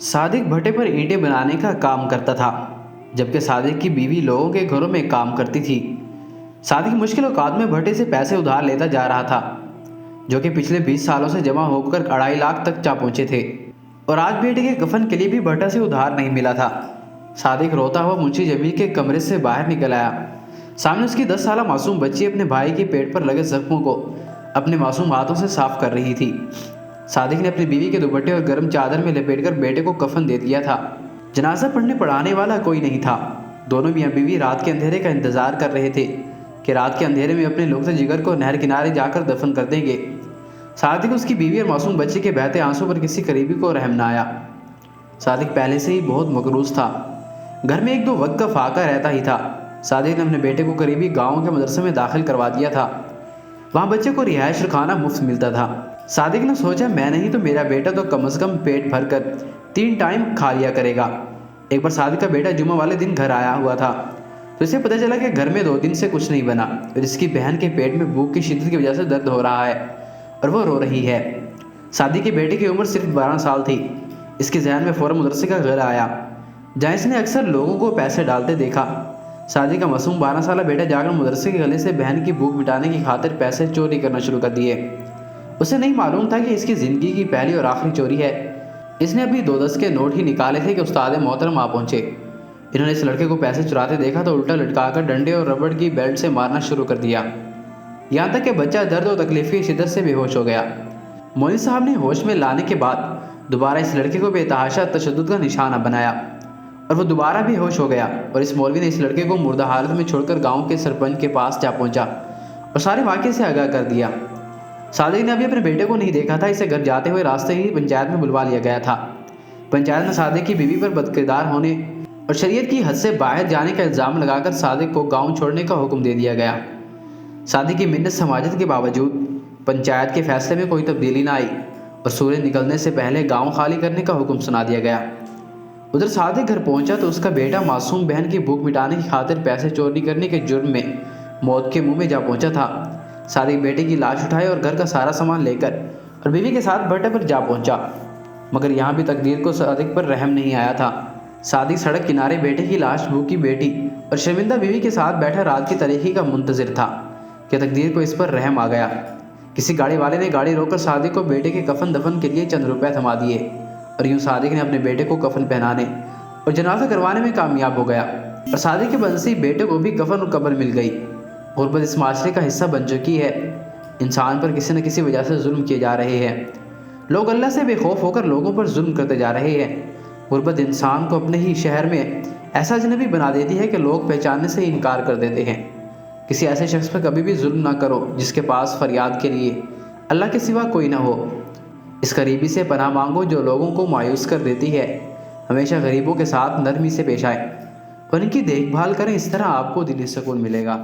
صادق بھٹے پر اینٹیں بنانے کا کام کرتا تھا، جبکہ صادق کی بیوی لوگوں کے گھروں میں کام کرتی تھی۔ صادق مشکل اوقات میں بھٹے سے پیسے ادھار لیتا جا رہا تھا، جو کہ پچھلے 20 سالوں سے جمع ہو کر 2.5 لاکھ تک جا پہنچے تھے، اور آج بیٹے کے کفن کے لیے بھی بھٹا سے ادھار نہیں ملا تھا۔ صادق روتا ہوا منشی جمیل کے کمرے سے باہر نکل آیا۔ سامنے اس کی 10 سالہ معصوم بچی اپنے بھائی کے پیٹ پر لگے زخموں کو اپنے معصوم ہاتھوں سے صاف کر رہی تھی۔ صادق نے اپنی بیوی کے دوپٹے اور گرم چادر میں لپیٹ کر بیٹے کو کفن دے دیا تھا۔ جنازہ پڑھنے پڑھانے والا کوئی نہیں تھا۔ دونوں میاں بیوی رات کے اندھیرے کا انتظار کر رہے تھے کہ رات کے اندھیرے میں اپنے لغزے جگر کو نہر کنارے جا کر دفن کر دیں گے۔ صادق اس کی بیوی اور معصوم بچے کے بہتے آنسوں پر کسی قریبی کو رحم نہ آیا۔ صادق پہلے سے ہی بہت مقروض تھا، گھر میں 1-2 وقت کا فاقہ رہتا ہی تھا۔ صادق نے اپنے بیٹے کو قریبی گاؤں کے مدرسے میں داخل کروا دیا تھا، وہاں بچے کو رہائش اور کھانا مفت ملتا تھا۔ صادق نے سوچا میں نہیں تو میرا بیٹا تو کم از کم پیٹ بھر کر 3 ٹائم کھا لیا کرے گا۔ ایک بار صادق کا بیٹا جمعہ والے دن گھر آیا ہوا تھا تو اسے پتہ چلا کہ گھر میں 2 دن سے کچھ نہیں بنا اور اس کی بہن کے پیٹ میں بھوک کی شدت کی وجہ سے درد ہو رہا ہے اور وہ رو رہی ہے۔ صادق کے بیٹے کی عمر صرف 12 سال تھی۔ اس کے ذہن میں فوراً مدرسے کا خیال آیا، جہاں اس نے اکثر لوگوں کو پیسے ڈالتے دیکھا۔ صادق کا معصوم 12 سالہ بیٹا جا کر مدرسے کے گلے سے بہن کی بھوک مٹانے کی خاطر پیسے چوری کرنا شروع کر دیے۔ اسے نہیں معلوم تھا کہ اس کی زندگی کی پہلی اور آخری چوری ہے۔ اس نے ابھی 2-10 کے نوٹ ہی نکالے تھے کہ استاد محترم آ پہنچے۔ انہوں نے اس لڑکے کو پیسے چراتے دیکھا تو الٹا لٹکا کر ڈنڈے اور ربڑ کی بیلٹ سے مارنا شروع کر دیا، یہاں تک کہ بچہ درد اور تکلیف کی شدت سے بے ہوش ہو گیا۔ مولوی صاحب نے ہوش میں لانے کے بعد دوبارہ اس لڑکے کو بے تحاشا تشدد کا نشانہ بنایا اور وہ دوبارہ بھی ہوش ہو گیا، اور اس مولوی نے اس لڑکے کو مردہ حالت میں چھوڑ کر گاؤں کے سرپنچ کے پاس جا پہنچا اور سارے واقعے سے آگاہ کر دیا۔ صادق نے ابھی اپنے بیٹے کو نہیں دیکھا تھا، اسے گھر جاتے ہوئے راستے ہی پنچایت میں بلوا لیا گیا تھا۔ پنچایت میں صادق کی بیوی پر بدکردار ہونے اور شریعت کی حد سے باہر جانے کا الزام لگا کر صادق کو گاؤں چھوڑنے کا حکم دے دیا گیا۔ صادق کی منت سماجت کے باوجود پنچایت کے فیصلے میں کوئی تبدیلی نہ آئی اور سورج نکلنے سے پہلے گاؤں خالی کرنے کا حکم سنا دیا گیا۔ ادھر صادق گھر پہنچا تو اس کا بیٹا معصوم بہن کی بھوک مٹانے کی خاطر پیسے چوری کرنے کے جرم میں موت کے منہ میں جا پہنچا تھا۔ صادق بیٹے کی لاش اٹھائے اور گھر کا سارا سامان لے کر اور بیوی کے ساتھ بھٹے پر جا پہنچا، مگر یہاں بھی تقدیر کو صادق پر رحم نہیں آیا تھا۔ صادق سڑک کنارے بیٹے کی لاش، بھوکی بیٹی اور شرمندہ بیوی کے ساتھ بیٹھا رات کی تاریکی کا منتظر تھا کہ تقدیر کو اس پر رحم آ گیا۔ کسی گاڑی والے نے گاڑی روک کر صادق کو بیٹے کے کفن دفن کے لیے چند روپے تھما دیے، اور یوں صادق نے اپنے بیٹے کو کفن پہنانے اور جنازہ کروانے میں کامیاب ہو گیا، اور صادق کے بنسی بیٹے کو بھی کفن اور قبر مل گئی۔ غربت اس معاشرے کا حصہ بن چکی ہے۔ انسان پر کسی نہ کسی وجہ سے ظلم کیے جا رہے ہیں۔ لوگ اللہ سے بے خوف ہو کر لوگوں پر ظلم کرتے جا رہے ہیں۔ غربت انسان کو اپنے ہی شہر میں ایسا اجنبی بنا دیتی ہے کہ لوگ پہچاننے سے انکار کر دیتے ہیں۔ کسی ایسے شخص پر کبھی بھی ظلم نہ کرو جس کے پاس فریاد کے لیے اللہ کے سوا کوئی نہ ہو۔ اس غریبی سے پناہ مانگو جو لوگوں کو مایوس کر دیتی ہے۔ ہمیشہ غریبوں کے ساتھ نرمی سے پیش آئیں اور ان کی دیکھ بھال کریں، اس طرح آپ کو دلی سکون ملے گا۔